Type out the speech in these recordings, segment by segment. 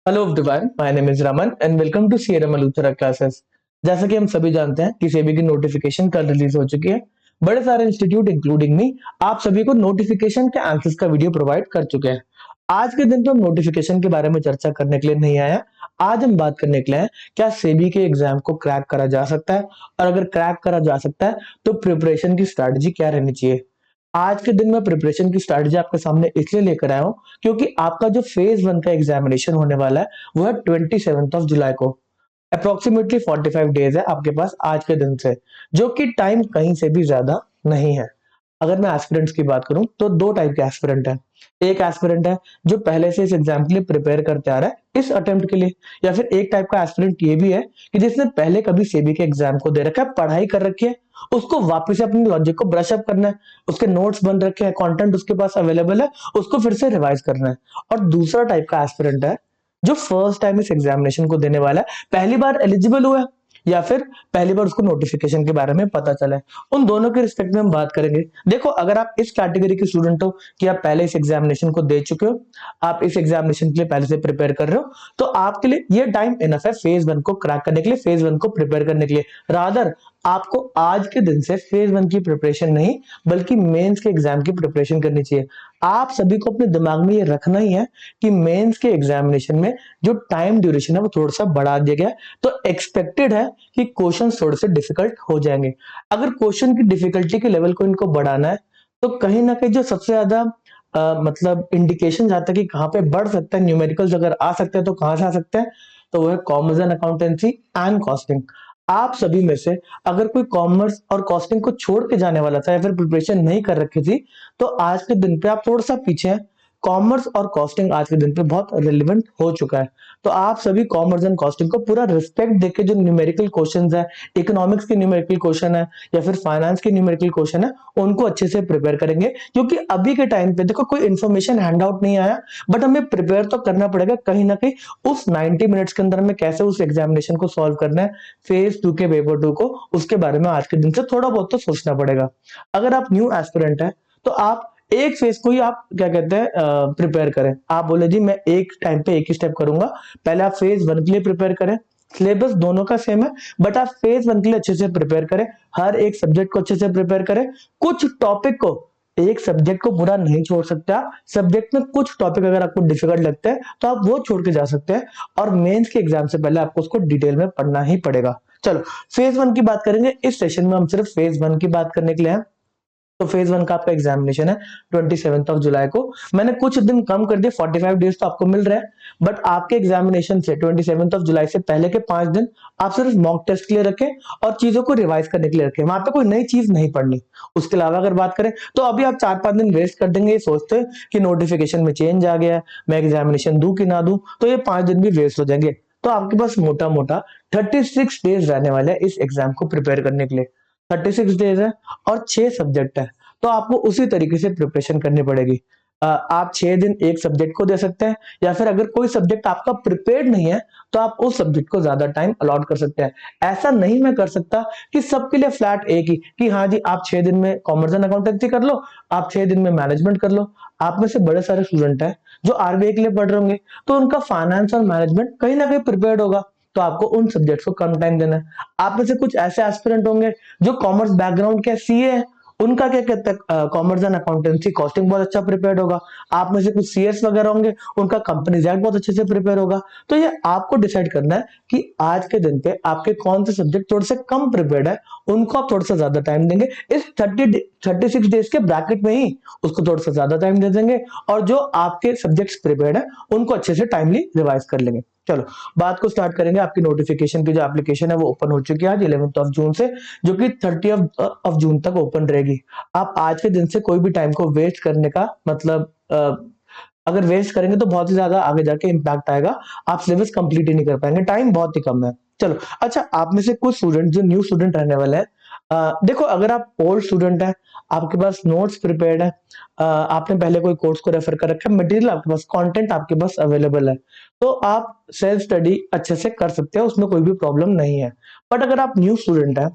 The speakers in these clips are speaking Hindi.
Hello everyone, my name is Raman and welcome to CRM Aluthra classes. जैसा कि हम सभी जानते हैं कि सेबी की नोटिफिकेशन कल रिलीज हो चुकी है। बड़े सारे इंस्टीट्यूट इंक्लूडिंग मी आप सभी को नोटिफिकेशन के आंसर्स का वीडियो प्रोवाइड कर चुके हैं। आज के दिन तो हम नोटिफिकेशन के बारे में चर्चा करने के लिए नहीं आया। आज हम बात करने के लिए हैं क्या सेबी के एग्जाम को क्रैक करा जा सकता है, और अगर क्रैक करा जा सकता है तो प्रिपरेशन की स्ट्रैटेजी क्या रहनी चाहिए। आज के दिन मैं प्रिपरेशन की स्ट्रैटेजी आपके सामने इसलिए लेकर आया हूं क्योंकि आपका जो फेज वन का एग्जामिनेशन होने वाला है वो है 27 जुलाई को। अप्रोक्सीमेटली 45 डेज है आपके पास आज के दिन से, जो कि टाइम कहीं से भी ज्यादा नहीं है। अगर मैं एस्पिरेंट्स की बात करूं तो दो टाइप के एस्पिरेंट हैं। एक एस्पिरेंट है जो पहले से इस एग्जाम के लिए प्रिपेयर करते आ रहा है इस अटेम्प्ट के लिए, या फिर एक टाइप का एस्पिरेंट ये भी है कि जिसने पहले कभी सेबी के एग्जाम को दे रखा है, पढ़ाई कर रखी है, उसको वापस से अपनी लॉजिक को ब्रश अप करना है, उसके नोट्स बन रखे हैं, कंटेंट उसके पास अवेलेबल है, उसको फिर से रिवाइज करना है। और दूसरा टाइप का एस्पिरेंट है जो फर्स्ट टाइम इस एग्जामिनेशन को देने वाला है, पहली बार एलिजिबल हुआ है या फिर पहली बार उसको नोटिफिकेशन के बारे में पता चला है। उन दोनों के रिस्पेक्ट में हम बात करेंगे। देखो, अगर आप इस कैटेगरी के स्टूडेंट हो कि आप पहले इस एग्जामिनेशन को दे चुके हो, आप इस एग्जामिनेशन के लिए पहले से प्रिपेयर कर रहे हो, तो आपके लिए ये टाइम इनफ है फेज वन को क्रैक करने के लिए, फेज वन को प्रिपेयर करने के लिए। रादर आपको आज के दिन से फेज वन की प्रिपरेशन नहीं बल्कि मेंस के एग्जाम की प्रिपरेशन करनी चाहिए। आप सभी को अपने दिमाग में ये रखना ही है कि मेंस के एग्जामिनेशन में जो टाइम ड्यूरेशन है वो थोड़ा सा बढ़ा दिया गया है, तो एक्सपेक्टेड है कि क्वेश्चन थोड़े से डिफिकल्ट हो जाएंगे। अगर क्वेश्चन की डिफिकल्टी के लेवल को इनको बढ़ाना है तो कहीं ना कहीं जो सबसे ज्यादा मतलब इंडिकेशन जाता है कि कहाँ पे बढ़ सकता है, न्यूमेरिकल्स अगर आ सकते हैं तो कहाँ से आ सकते हैं, तो वो है commerce and accountancy and costing. आप सभी में से अगर कोई कॉमर्स और कॉस्टिंग को छोड़ के जाने वाला था या फिर प्रिपरेशन नहीं कर रखी थी, तो आज के दिन पे आप थोड़ा सा पीछे हैं। कॉमर्स और कॉस्टिंग आज के दिन पे बहुत रिलेवेंट हो चुका है। तो आप सभी कॉमर्स एंड कॉस्टिंग को पूरा रिस्पेक्ट देके जो न्यूमेरिकल क्वेश्चंस है, इकोनॉमिक्स के न्यूमेरिकल क्वेश्चन है या फिर फाइनेंस के न्यूमेरिकल क्वेश्चन है, उनको अच्छे से प्रिपेयर करेंगे। क्योंकि अभी के टाइम पे देखो, कोई इन्फॉर्मेशन हैंड आउट नहीं आया, बट हमें प्रिपेयर तो करना पड़ेगा कहीं ना कहीं। उस 90 मिनट्स के अंदर हमें कैसे उस एग्जामिनेशन को सॉल्व करना है, फेज टू के पेपर टू को, उसके बारे में आज के दिन से थोड़ा बहुत तो सोचना पड़ेगा। अगर आप न्यू एस्पिरेंट है तो आप एक फेज को ही आप क्या कहते हैं प्रिपेयर करें। आप बोले जी मैं एक टाइम पे एक ही स्टेप करूंगा, पहले आप फेज वन के लिए प्रिपेयर करें। सिलेबस दोनों का सेम है, बट आप फेज वन के लिए अच्छे से प्रिपेयर करें, हर एक सब्जेक्ट को अच्छे से प्रिपेयर करें। कुछ टॉपिक को, एक सब्जेक्ट को पूरा नहीं छोड़ सकते आप। सब्जेक्ट में कुछ टॉपिक अगर आपको डिफिकल्ट लगते हैं तो आप वो छोड़ के जा सकते हैं, और मेंस के एग्जाम से पहले आपको उसको डिटेल में पढ़ना ही पड़ेगा। चलो, फेज वन की बात करेंगे। इस सेशन में हम सिर्फ फेज वन की बात करने के लिए हैं। तो फेज वन का आपका एग्जामिनेशन है 27 जुलाई को। मैंने कुछ दिन कम कर दिए, 45 डेज तो आपको मिल रहे हैं, बट आपके एग्जामिनेशन से 27 जुलाई से पहले के 5 दिन आप सिर्फ मॉक टेस्ट के लिए रखें और चीजों को रिवाइज करने के लिए रखें। वहां पे कोई नई चीज नहीं पढ़नी। उसके अलावा अगर बात करें तो अभी आप 4-5 दिन वेस्ट कर देंगे ये सोचते हैं कि नोटिफिकेशन में चेंज आ गया है, मैं एग्जामिनेशन दूं कि ना दूं, तो ये 5 दिन भी वेस्ट हो जाएंगे। तो आपके पास मोटा मोटा 36 डेज रहने वाले हैं इस एग्जाम को प्रिपेयर करने के लिए। 36 डेज है और 6 सब्जेक्ट है, तो आपको उसी तरीके से प्रिपरेशन करनी पड़ेगी। आप 6 दिन एक सब्जेक्ट को दे सकते हैं, या फिर अगर कोई सब्जेक्ट आपका प्रिपेयर्ड नहीं है तो आप उस सब्जेक्ट को ज्यादा टाइम अलॉट कर सकते हैं। ऐसा नहीं मैं कर सकता कि सबके लिए फ्लैट एक ही कि हाँ जी आप 6 दिन में कॉमर्स एंड अकाउंटेंसी कर लो, आप 6 दिन में मैनेजमेंट कर लो। आप में से बड़े सारे स्टूडेंट हैं जो आरबीआई के लिए पढ़ रहे होंगे, तो उनका फाइनेंस और मैनेजमेंट कहीं ना कहीं प्रिपेयर्ड होगा, तो आपको उन सब्जेक्ट्स को कम टाइम देना है। आप में से कुछ ऐसे एस्पिरेंट होंगे जो कॉमर्स बैकग्राउंड के सीए है, उनका क्या कहते हैं कॉमर्स एंड अकाउंटेंसी कॉस्टिंग बहुत अच्छा प्रिपेयर्ड होगा। आप में से कुछ सीएस वगैरह होंगे, उनका कंपनीज एक्ट बहुत अच्छे से प्रिपेयर होगा। तो ये आपको डिसाइड करना है कि आज के दिन पे आपके कौन से सब्जेक्ट थोड़े से कम प्रिपेयर्ड है, उनको आप थोड़ा सा ज्यादा टाइम देंगे। इस 36 डेज के ब्रैकेट में ही उसको थोड़ा सा ज्यादा टाइम दे देंगे, और जो आपके सब्जेक्ट्स प्रिपेयर्ड है उनको अच्छे से टाइमली रिवाइज कर लेंगे। चलो, बात को स्टार्ट करेंगे। आपकी नोटिफिकेशन की जो एप्लीकेशन है वो ओपन हो चुकी है आज 11 जून से, जो कि 30 जून तक ओपन रहेगी। आप आज के दिन से कोई भी टाइम को वेस्ट करने का मतलब अगर वेस्ट करेंगे तो बहुत ही ज्यादा आगे जाके इम्पैक्ट आएगा, आप सिलेबस कंप्लीट ही नहीं कर पाएंगे, टाइम बहुत ही कम है। चलो अच्छा, आप में से कुछ स्टूडेंट जो न्यू स्टूडेंट रहने वाले हैं, देखो अगर आप ओल्ड स्टूडेंट है, आपके पास नोट्स प्रिपेयर्ड है, आपने पहले कोई कोर्स को रेफर कर रखा है, मटेरियल आपके पास, कंटेंट आपके पास अवेलेबल है, तो आप सेल्फ स्टडी अच्छे से कर सकते हैं, उसमें कोई भी प्रॉब्लम नहीं है। बट अगर आप न्यू स्टूडेंट है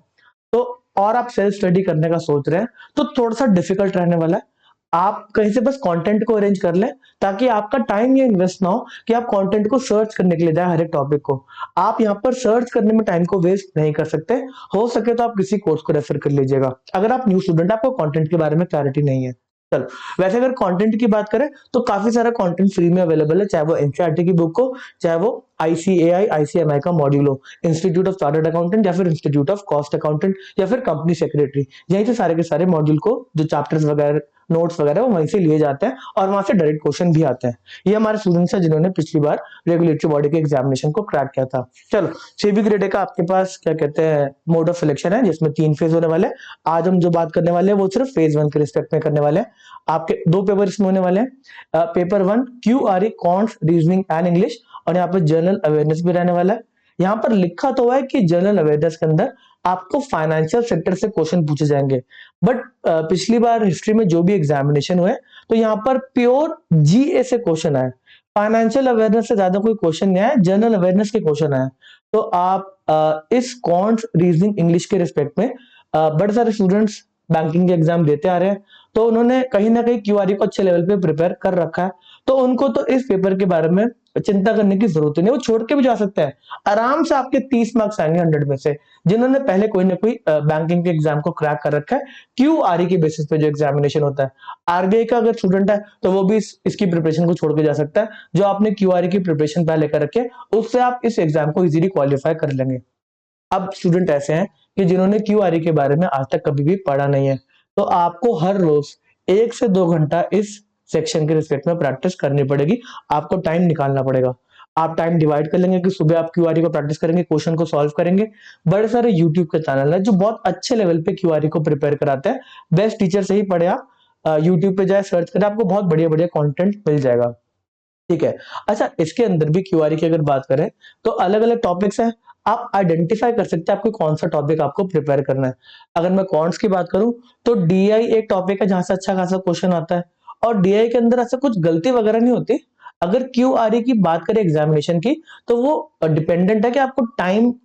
तो और आप सेल्फ स्टडी करने का सोच रहे हैं तो थोड़ा सा डिफिकल्ट रहने वाला है। आप कहीं से बस कंटेंट को अरेंज कर लें, ताकि आपका टाइम ये इन्वेस्ट ना हो कि आप कंटेंट को सर्च करने के लिए जाए हर एक टॉपिक को। आप यहाँ पर सर्च करने में टाइम को वेस्ट नहीं कर सकते। हो सके तो आप किसी कोर्स को रेफर कर लीजिएगा अगर आप न्यू स्टूडेंट, आपको कंटेंट के बारे में क्लैरिटी नहीं है। चलो, वैसे अगर कंटेंट की बात करें तो काफी सारा कंटेंट फ्री में अवेलेबल है, चाहे वो एनसीईआरटी की बुक हो, चाहे वो आईसीएआई आईसीएमआई का मॉड्यूल हो, इंस्टीट्यूट ऑफ चार्टर्ड अकाउंटेंट या फिर इंस्टीट्यूट ऑफ कॉस्ट अकाउंटेंट या फिर कंपनी सेक्रेटरी। यहीं से सारे के सारे मॉड्यूल को जो चैप्टर्स वगैरह नोट्स वगैरह वो वहीं से लिए जाते हैं और वहां से डायरेक्ट क्वेश्चन भी आते हैं। ये हमारे स्टूडेंट्स हैं जिन्होंने पिछली बार रेगुलेटरी बॉडी के एग्जामिनेशन को क्रैक किया था। चलो, सेबी ग्रेड का आपके पास क्या कहते हैं मोड ऑफ सिलेक्शन है, जिसमें 3 फेज होने वाले हैं। आज हम जो बात करने वाले हैं वो सिर्फ फेज 1 के रिस्पेक्ट में करने वाले हैं। आपके 2 पेपर इसमें होने वाले हैं। Paper 1 QRE quants reasoning and English, और यहाँ पर जनरल अवेयरनेस भी रहने वाला है। यहाँ पर लिखा तो है कि जनरल अवेयरनेस के अंदर आपको फाइनेंशियल सेक्टर से क्वेश्चन पूछे जाएंगे, बट पिछली बार हिस्ट्री में जो भी एग्जामिनेशन हुए तो यहाँ पर प्योर जीए से क्वेश्चन आए। फाइनेंशियल अवेयरनेस से ज्यादा कोई क्वेश्चन नहीं आया, जनरल अवेयरनेस के क्वेश्चन आए। तो आप इस कॉन्ट्स रीजनिंग इंग्लिश के रिस्पेक्ट में बड़े सारे स्टूडेंट्स बैंकिंग के एग्जाम देते आ रहे हैं, तो उन्होंने कहीं ना कहीं क्यूआरई को अच्छे लेवल पे प्रिपेयर कर रखा है, तो उनको तो इस पेपर के बारे में चिंता करने की जरूरत नहीं, वो छोड़ के भी जा सकते हैं। आराम से आपके 30 मार्क्स आएंगे 100 में से, जिन्होंने पहले कोई ना कोई बैंकिंग के एग्जाम को क्रैक कर रखा है क्यूआरई के बेसिस पे जो एग्जामिनेशन होता है। आरबीआई का अगर स्टूडेंट है तो वो भी इसकी प्रिपरेशन को छोड़ के जा सकता है। जो आपने क्यूआरई की प्रिपरेशन पहले कर रखे उससे आप इस एग्जाम को इजीली क्वालिफाई कर लेंगे। अब स्टूडेंट ऐसे हैं कि जिन्होंने क्यूआरई के बारे में आज तक कभी भी पढ़ा नहीं है, तो आपको हर रोज 1 से 2 घंटा इस सेक्शन के रिस्पेक्ट में प्रैक्टिस करनी पड़ेगी। आपको टाइम निकालना पड़ेगा। आप टाइम डिवाइड कर लेंगे कि सुबह आप क्यूआरई को प्रैक्टिस करेंगे, क्वेश्चन को सॉल्व करेंगे। बड़े सारे यूट्यूब के चैनल है जो बहुत अच्छे लेवल पे क्यूआरई को प्रिपेयर कराते हैं। बेस्ट टीचर से ही पढ़े आप, यूट्यूब पे जाए सर्च करें, आपको बहुत बढ़िया बढ़िया कंटेंट मिल जाएगा। ठीक है। अच्छा, इसके अंदर भी क्यूआरई की अगर बात करें तो अलग अलग टॉपिक्स हैं। आप आइडेंटिफाई कर सकते हैं आपको कौन सा टॉपिक आपको प्रिपेयर करना है। अगर मैं कॉन्ट्स की बात करूं तो डीआई एक टॉपिक है जहां से अच्छा खासा क्वेश्चन आता है, और डीआई के अंदर ऐसा कुछ गलती वगैरह नहीं होती। अगर क्यूआरई की बात करें एग्जामिनेशन की, तो वो डिपेंडेंट है कि आपको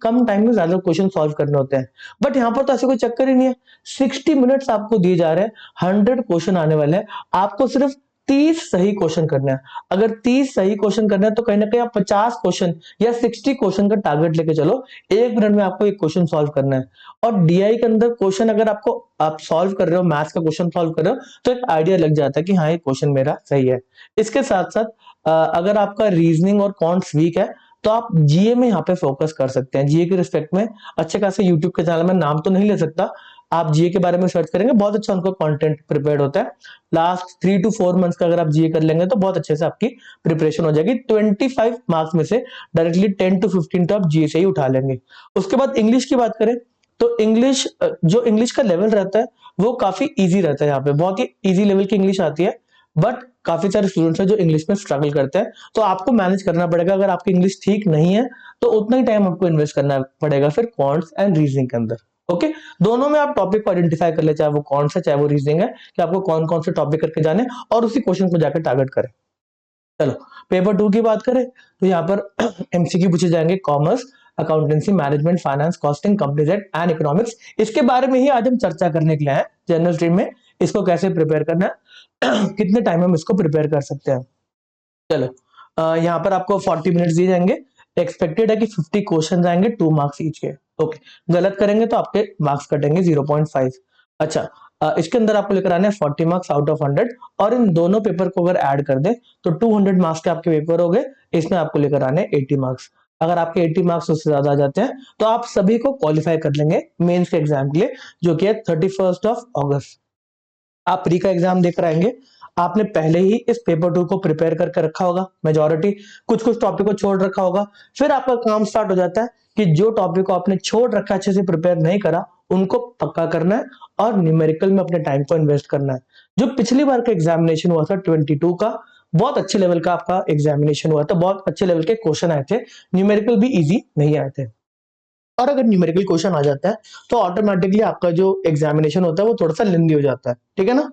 कम टाइम में ज्यादा क्वेश्चन सॉल्व करने होते हैं। बट यहाँ पर तो ऐसे कोई चक्कर ही नहीं है। 60 मिनट्स आपको दिए जा रहे हैं, 100 क्वेश्चन आने वाले हैं, आपको सिर्फ 30 सही क्वेश्चन करना है। अगर 30 सही क्वेश्चन करना है तो कहीं ना कहीं आप 50 क्वेश्चन या 60 क्वेश्चन का टारगेट लेके चलो। 1 मिनट में आपको एक क्वेश्चन सॉल्व करना है। और डीआई के अंदर क्वेश्चन अगर आप सॉल्व कर रहे हो, मैथ्स का क्वेश्चन सॉल्व कर रहे हो, तो एक आइडिया लग जाता है कि हाँ ये क्वेश्चन मेरा सही है। इसके साथ साथ अगर आपका रीजनिंग और कॉन्ट्स वीक है तो आप जीए में यहाँ पे फोकस कर सकते हैं। जीए के रिस्पेक्ट में अच्छे खासे यूट्यूब के चैनल में, नाम तो नहीं ले सकता, आप जीए के बारे में सर्च करेंगे, बहुत अच्छा उनका कंटेंट प्रिपेयर्ड होता है। लास्ट 3 to 4 मंथ्स का अगर आप जीए कर लेंगे तो बहुत अच्छे से आपकी प्रिपरेशन हो जाएगी। 25 मार्क्स में से डायरेक्टली 10 to 15 तो आप जीए से ही उठा लेंगे। उसके बाद इंग्लिश की बात करें तो इंग्लिश, जो इंग्लिश का लेवल रहता है वो काफी इजी रहता है। यहाँ पे बहुत ही इजी लेवल की इंग्लिश आती है, बट काफी सारे स्टूडेंट्स हैं जो इंग्लिश में स्ट्रगल करते हैं, तो आपको मैनेज करना पड़ेगा। अगर आपकी इंग्लिश ठीक नहीं है तो उतना ही टाइम आपको इन्वेस्ट करना पड़ेगा फिर क्वांट्स एंड रीजनिंग के अंदर। ओके, दोनों में आप टॉपिक को आइडेंटिफाई कर ले, चाहे वो कौन सा चाहे वो रीजनिंग है, कि आपको कौन कौन से टॉपिक करके जाने और उसी क्वेश्चन को जाकर टारगेट करें। चलो, पेपर 2 की बात करें तो यहाँ पर एमसीक्यू पूछे जाएंगे, commerce, accountancy, management, finance, costing, company Z and economics. इसके बारे में ही आज हम चर्चा करने के लिए हैं। जनरल स्ट्रीम में इसको कैसे प्रिपेयर करना है कितने टाइम हम इसको प्रिपेयर कर सकते हैं। चलो, यहाँ पर आपको 40 मिनट्स दिए जाएंगे। एक्सपेक्टेड है कि 50 क्वेश्चन आएंगे, 2 मार्क्स ईच के। ओके, गलत करेंगे तो आपके मार्क्स कटेंगे 0.5। अच्छा, इसके अंदर आपको लेकर आने 40 मार्क्स आउट ऑफ 100, और इन दोनों पेपर को अगर ऐड कर दे तो 200 मार्क्स के आपके पेपर हो गए। इसमें आपको लेकर आने 80 मार्क्स। अगर आपके 80 मार्क्स उससे ज्यादा आ जाते हैं तो आप सभी को क्वालिफाई कर लेंगे मेंस के एग्जाम के लिए, जो कि है 31 अगस्त। आप प्री का एग्जाम देकर आएंगे। आपने पहले ही इस पेपर 2 को प्रिपेयर करके रखा होगा, मेजॉरिटी कुछ कुछ टॉपिक को छोड़ रखा होगा। फिर आपका काम स्टार्ट हो जाता है कि जो टॉपिक को आपने छोड़ रखा, अच्छे से प्रिपेयर नहीं करा, उनको पक्का करना है और न्यूमेरिकल में अपने टाइम को इन्वेस्ट करना है। जो पिछली बार का एग्जामिनेशन हुआ था 22 का, बहुत अच्छे लेवल का आपका एग्जामिनेशन हुआ था, बहुत अच्छे लेवल के क्वेश्चन आए थे, न्यूमेरिकल भी इजी नहीं आए थे। और अगर न्यूमेरिकल क्वेश्चन आ जाता है तो ऑटोमेटिकली आपका जो एग्जामिनेशन होता है वो थोड़ा सा लेंदी हो जाता है। ठीक है ना।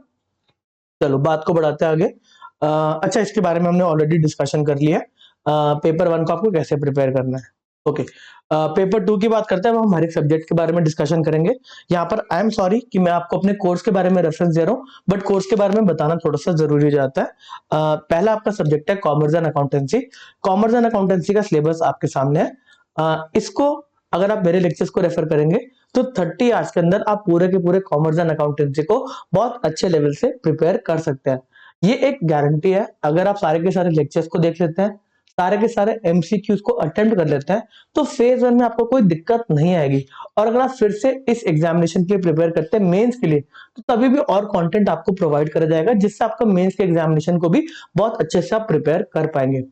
चलो, बात को बढ़ाते हैं आगे। अच्छा, इसके बारे में हमने ऑलरेडी डिस्कशन कर लिया। पेपर 1 को आपको कैसे प्रिपेयर करना है। ओके, पेपर 2 की बात करते हैं, अब हम हर एक सब्जेक्ट के बारे में डिस्कशन करेंगे। यहाँ पर आई एम सॉरी कि मैं आपको अपने कोर्स के बारे में रेफरेंस दे रहा हूँ, बट कोर्स के बारे में बताना थोड़ा सा जरूरी हो जाता है। पहला आपका सब्जेक्ट है commerce and accountancy. Commerce and accountancy का सिलेबस आपके सामने है। इसको अगर आप मेरे लेक्चर्स को रेफर करेंगे तो 30 आवर्स के अंदर आप पूरे के पूरे कॉमर्स एंड अकाउंटेंसी को बहुत अच्छे लेवल से प्रिपेयर कर सकते हैं। ये एक गारंटी है, अगर आप सारे के सारे लेक्चर्स को देख लेते हैं, सारे के सारे एमसीक्यूज को अटेम्प्ट कर लेते हैं, तो फेज 1 में आपको कोई दिक्कत नहीं आएगी। और अगर आप फिर से इस एग्जामिनेशन के लिए प्रिपेयर करते हैं मेंस के लिए, तो तभी भी और कंटेंट आपको प्रोवाइड करा जाएगा, जिससे आपका मेंस के एग्जामिनेशन को भी बहुत अच्छे से आप प्रिपेयर कर पाएंगे।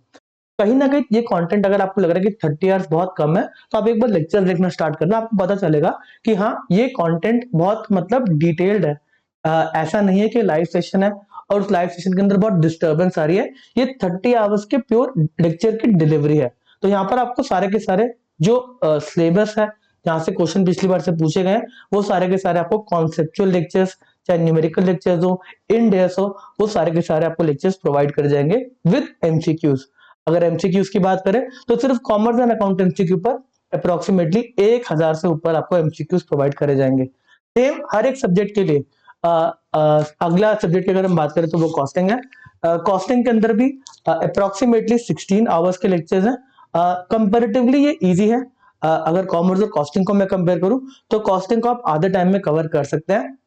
कहीं ना कहीं ये कंटेंट अगर आपको लग रहा है कि 30 आवर्स बहुत कम है, तो आप एक बार लेक्चर देखना स्टार्ट करना, आपको पता चलेगा कि हाँ, ये कंटेंट बहुत मतलब डिटेल्ड है। ऐसा नहीं है कि लाइव सेशन है और उस लाइव सेशन के अंदर बहुत डिस्टर्बेंस आ रही है। ये 30 आवर्स के प्योर लेक्चर की डिलीवरी है। तो यहाँ पर आपको सारे के सारे जो सिलेबस है, जहाँ से क्वेश्चन पिछली बार से पूछे गए हैं, वो सारे के सारे आपको कॉन्सेप्चुअल लेक्चर्स, चाहे न्यूमेरिकल लेक्चर्स हो, इन डेयर्स हो, वो सारे के सारे आपको लेक्चर्स प्रोवाइड कर जाएंगे विद एमसीक्यूज। अगर एमसीक्यूज की बात करें तो सिर्फ कॉमर्स एंड अकाउंटेंसी के ऊपर अप्रोक्सीमेटली 1000 से ऊपर आपको एमसीक्यूज प्रोवाइड करे जाएंगे। सेम हर एक सब्जेक्ट के लिए। अगला सब्जेक्ट की अगर हम बात करें तो वो कॉस्टिंग है। कॉस्टिंग के अंदर भी अप्रोक्सीमेटली 16 आवर्स के लेक्चर्स हैं। कंपेरेटिवली ये इजी है। अगर कॉमर्स और कॉस्टिंग को मैं कंपेयर करूं तो कॉस्टिंग को आप आधे टाइम में कवर कर सकते हैं।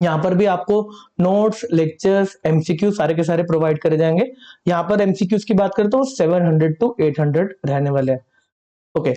यहाँ पर भी आपको नोट्स, लेक्चर्स, एमसीक्यू सारे के सारे प्रोवाइड करे जाएंगे। यहाँ पर एमसीक्यूज की बात करें तो 700 टू 800 रहने वाले हैं। ओके,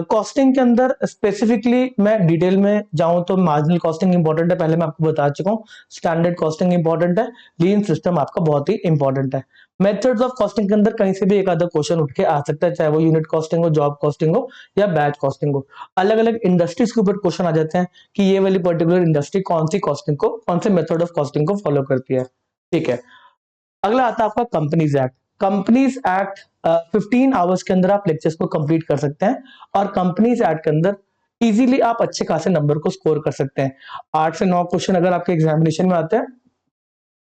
कॉस्टिंग के अंदर स्पेसिफिकली मैं डिटेल में जाऊं तो मार्जिनल कॉस्टिंग इंपॉर्टेंट है, पहले मैं आपको बता चुका हूं। स्टैंडर्ड कॉस्टिंग इंपॉर्टेंट है। लीन सिस्टम आपका बहुत ही इंपॉर्टेंट है। मेथड्स ऑफ कॉस्टिंग के अंदर कहीं से भी एक आधा क्वेश्चन उठ के आ सकता है, चाहे वो यूनिट कॉस्टिंग हो, जॉब कॉस्टिंग हो या बैच कॉस्टिंग हो। अलग अलग इंडस्ट्रीज के ऊपर क्वेश्चन आ जाते हैं कि ये वाली पर्टिकुलर इंडस्ट्री कौन सी कॉस्टिंग को, कौन से मेथड ऑफ कॉस्टिंग को फॉलो करती है। ठीक है, अगला आता है आपका companies act. Companies act 15 hours के अंदर आप लेक्चर्स को कंप्लीट कर सकते हैं, और कंपनीज एक्ट के अंदर इजीली आप अच्छे खासे नंबर को स्कोर कर सकते हैं। 8 से 9 क्वेश्चन अगर आपके एग्जामिनेशन में आते हैं,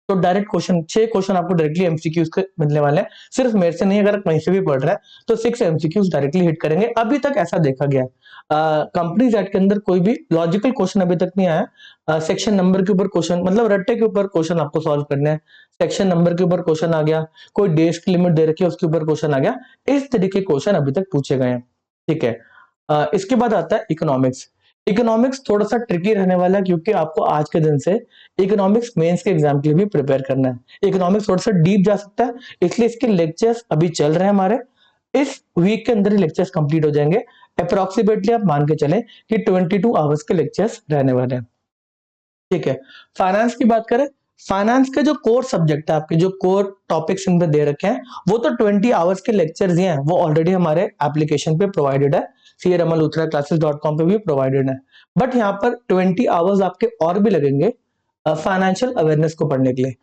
तो डायरेक्ट क्वेश्चन 6 क्वेश्चन आपको डायरेक्टली एमसीक्यूज के मिलने वाले हैं। सिर्फ मेरे से नहीं, अगर कहीं से भी पढ़ रहा है तो 6 एमसीक्यूज डायरेक्टली हिट करेंगे। अभी तक ऐसा देखा गया है। कंपनीज एक्ट के अंदर कोई भी लॉजिकल क्वेश्चन अभी तक नहीं आया। सेक्शन नंबर के ऊपर क्वेश्चन, मतलब रट्टे के ऊपर क्वेश्चन आपको सॉल्व करने हैं। सेक्शन नंबर के ऊपर क्वेश्चन आ गया, कोई डेज की लिमिट दे रखी है उसके ऊपर क्वेश्चन आ गया। इस तरीके के क्वेश्चन अभी तक पूछे गए हैं। ठीक है, इसके बाद आता है इकोनॉमिक्स। इकोनॉमिक्स थोड़ा सा ट्रिकी रहने वाला है, क्योंकि आपको आज के दिन से इकोनॉमिक्स मेंस के एग्जाम के लिए भी प्रिपेयर करना है। इकोनॉमिक्स थोड़ा सा डीप जा सकता है, इसलिए इसके लेक्चर्स अभी चल रहे हैं हमारे। इस वीक के अंदर ही लेक्चर्स कंप्लीट हो जाएंगे। अप्रोक्सीमेटली आप मान के चलें कि 22 आवर्स के लेक्चर्स रहने वाले हैं। ठीक है, फाइनेंस की बात करें, फाइनेंस के जो कोर सब्जेक्ट है, आपके जो कोर टॉपिक्स इन पे दे रखे हैं, वो तो 20 आवर्स के लेक्चर्स ही हैं, वो ऑलरेडी हमारे एप्लीकेशन पे प्रोवाइडेड है। crmaluthraclasses.com पे भी प्रोवाइडेड है। बट यहाँ पर 20 आवर्स आपके और भी लगेंगे फाइनेंशियल अवेयरनेस को पढ़ने के लिए।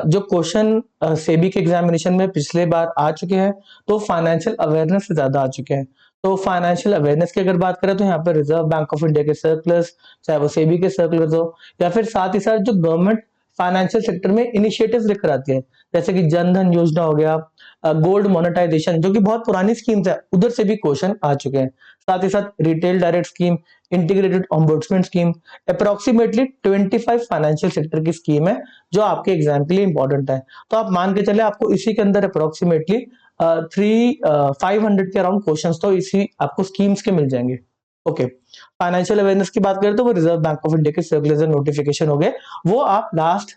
जो क्वेश्चन सेबी के एग्जामिनेशन में पिछले बार आ चुके हैं, तो फाइनेंशियल अवेयरनेस से ज्यादा आ चुके हैं। तो फाइनेंशियल अवेयरनेस की अगर बात करें तो यहाँ पर रिजर्व बैंक ऑफ इंडिया के सर्कुलर्स, चाहे वो सेबी के सर्कुलर्स हो, या फिर साथ ही साथ जो गवर्नमेंट फाइनेंशियल सेक्टर में इनिशिएटिव्स लेकर आती है, जैसे कि जन धन योजना हो गया, गोल्ड मोनेटाइजेशन, जो कि बहुत पुरानी स्कीम्स है, उधर से भी क्वेश्चन आ चुके हैं। साथ ही साथ retail direct scheme, integrated ombudsman scheme, approximately 25 financial sector की स्कीम है जो आपके एग्जाम के लिए इंपॉर्टेंट है। तो आप मान के चले आपको इसी के अंदर अप्रोक्सीमेटली 500 के अराउंड क्वेश्चन तो इसी आपको स्कीम्स के मिल जाएंगे। ओके, फाइनेंशियल अवेयरनेस की बात करें तो वो रिजर्व बैंक ऑफ इंडिया के सर्कुलर्स एंड नोटिफिकेशन हो गए, वो आप लास्ट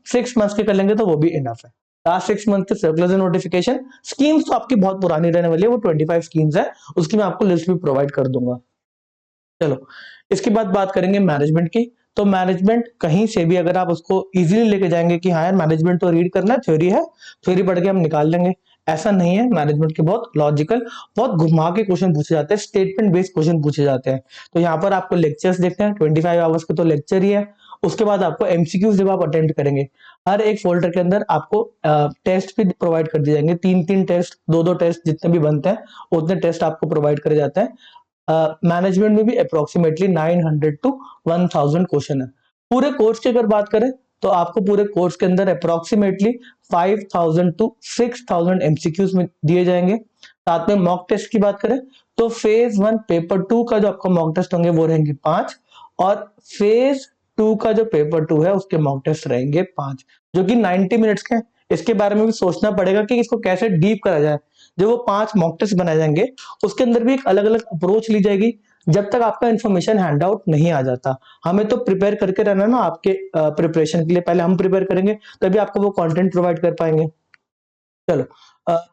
6 मंथ्स के कर लेंगे तो वो भी इनफ है। लास्ट 6 मंथ के सर्कुलर्स एंड नोटिफिकेशन, स्कीम्स तो आपकी बहुत पुरानी रहने वाली है, वो 25 स्कीम्स है, उसकी मैं आपको लिस्ट भी प्रोवाइड कर दूंगा। चलो, इसके बाद बात करेंगे मैनेजमेंट की। तो मैनेजमेंट कहीं से भी अगर आप उसको इजीली लेके जाएंगे कि हाँ यार मैनेजमेंट तो रीड करना है, थ्योरी है, थ्योरी पढ़ के हम निकाल लेंगे, ऐसा नहीं है। मैनेजमेंट के बहुत लॉजिकल, बहुत घुमा के क्वेश्चन पूछे जाते हैं, स्टेटमेंट बेस्ड क्वेश्चन पूछे जाते हैं। तो यहाँ पर आपको लेक्चर्स देखते हैं, 25 आवर्स के तो लेक्चर ही है। उसके बाद आपको एमसीक्यूज जब आप अटेम्प्ट करेंगे, हर एक फोल्डर के अंदर आपको टेस्ट भी प्रोवाइड कर दिए जाएंगे। 3-3 टेस्ट, 2-2 टेस्ट जितने भी बनते हैं उतने टेस्ट आपको प्रोवाइड करे जाते हैं। मैनेजमेंट में भी अप्रोक्सीमेटली 900 टू 1000 क्वेश्चन है। पूरे कोर्स की अगर बात करें तो आपको पूरे कोर्स के अंदर अप्रोक्सीमेटली 5000 टू 6000 एमसीक्यूज में दिए जाएंगे। साथ में मॉक टेस्ट की बात करें तो फेज 1 पेपर 2 का जो आपका मॉक टेस्ट होंगे वो रहेंगे 5, और फेज 2 का जो पेपर 2 है उसके मॉक टेस्ट रहेंगे 5, जो कि 90 मिनट्स के हैं। इसके बारे में भी सोचना पड़ेगा कि इसको कैसे डीप करा जाए। जो वो 5 मॉक टेस्ट बनाए जाएंगे उसके अंदर भी एक अलग अलग अप्रोच ली जाएगी जब तक आपका इन्फॉर्मेशन हैंड आउट नहीं आ जाता। हमें तो प्रिपेयर करके रहना ना, आपके प्रिपरेशन के लिए पहले हम प्रिपेयर करेंगे तभी आपको वो कंटेंट प्रोवाइड कर पाएंगे। चलो,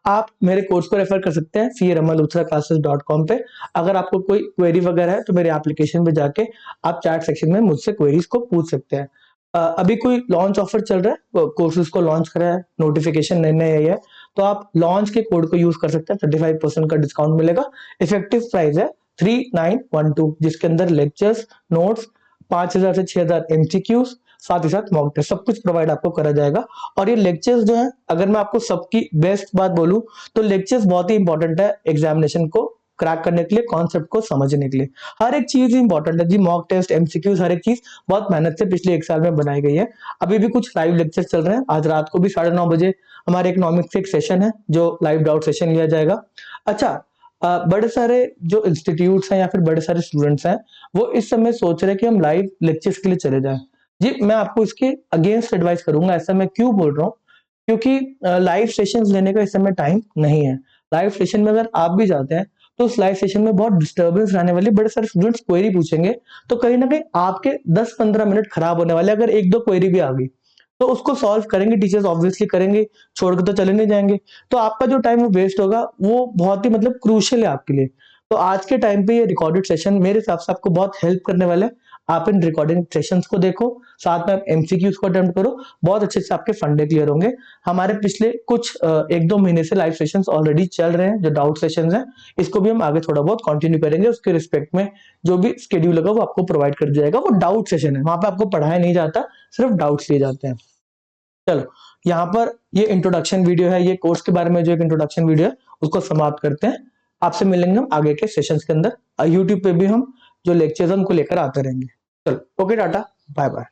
आप मेरे कोर्स को रेफर कर सकते हैं cramaluthraclasses.com पे। अगर आपको कोई क्वेरी वगैरह है तो मेरे एप्लीकेशन पे जाके आप चैट सेक्शन में मुझसे क्वेरीज को पूछ सकते हैं। अभी कोई लॉन्च ऑफर चल रहा है, कोर्सेज को लॉन्च करा है, नोटिफिकेशन नए नए आई है, तो आप लॉन्च के कोड को यूज कर सकते हैं, 35% का डिस्काउंट मिलेगा। इफेक्टिव प्राइस है 3912, जिसके अंदर लेक्चर्स, नोट्स, 5000 से 6000 एमसीक्यूज, साथ ही साथ मॉक टेस्ट, सब कुछ प्रोवाइड आपको करा जाएगा। और ये लेक्चर्स जो है, अगर मैं आपको सबकी बेस्ट बात बोलूं तो लेक्चर्स बहुत ही इंपॉर्टेंट है एग्जामिनेशन को क्रैक करने के लिए, कॉन्सेप्ट को समझने के लिए। हर एक चीज इंपॉर्टेंट है जी, मॉक टेस्ट, एमसीक्यूज, हर एक चीज बहुत मेहनत से पिछले 1 साल में बनाई गई है। अभी भी कुछ लाइव लेक्चर चल रहे हैं। आज रात को भी 9:30 बजे हमारे इकोनॉमिक्स से एक सेशन है जो लाइव डाउट सेशन लिया जाएगा। अच्छा, बड़े सारे जो इंस्टीट्यूट्स हैं या फिर बड़े सारे स्टूडेंट्स हैं वो इस समय सोच रहे हैं कि हम लाइव लेक्चर्स के लिए चले जाएं। जी, मैं आपको इसके अगेंस्ट एडवाइस करूंगा। ऐसा मैं क्यों बोल रहा हूँ? क्योंकि लाइव सेशंस लेने का इस समय टाइम नहीं है। लाइव सेशन में अगर आप भी जाते हैं तो उस लाइव सेशन में बहुत डिस्टर्बेंस रहने वाली, बड़े सारे स्टूडेंट्स क्वेरी पूछेंगे, तो कहीं ना कहीं आपके 10-15 मिनट खराब होने वाले। अगर एक दो क्वेरी भी आ गई तो उसको सॉल्व करेंगे टीचर्स, ऑब्वियसली करेंगे, छोड़ के तो चले नहीं जाएंगे। तो आपका जो टाइम वो वेस्ट होगा वो बहुत ही मतलब क्रूशियल है आपके लिए। तो आज के टाइम पे ये रिकॉर्डेड सेशन मेरे हिसाब से आपको बहुत हेल्प करने वाला है। आप इन रिकॉर्डिंग सेशंस को देखो, साथ में आप एमसीक्यूज को अटेम्प्ट करो, बहुत अच्छे से आपके फंडे क्लियर होंगे। हमारे पिछले कुछ 1-2 महीने से लाइव सेशंस ऑलरेडी चल रहे हैं, जो डाउट सेशंस हैं, इसको भी हम आगे थोड़ा बहुत कंटिन्यू करेंगे। उसके रिस्पेक्ट में जो भी स्केड्यूल होगा वो आपको प्रोवाइड कर दिया जाएगा। वो डाउट सेशन है, वहां पे आपको पढ़ाया नहीं जाता, सिर्फ डाउट्स लिए जाते हैं। चलो, यहाँ पर ये इंट्रोडक्शन वीडियो है, ये कोर्स के बारे में जो एक इंट्रोडक्शन वीडियो है उसको समाप्त करते हैं। आपसे मिलेंगे हम आगे के सेशंस के अंदर। यूट्यूब पे भी हम जो लेक्चर्स हैं उनको लेकर आते रहेंगे। चलो, ओके, टाटा, बाय बाय।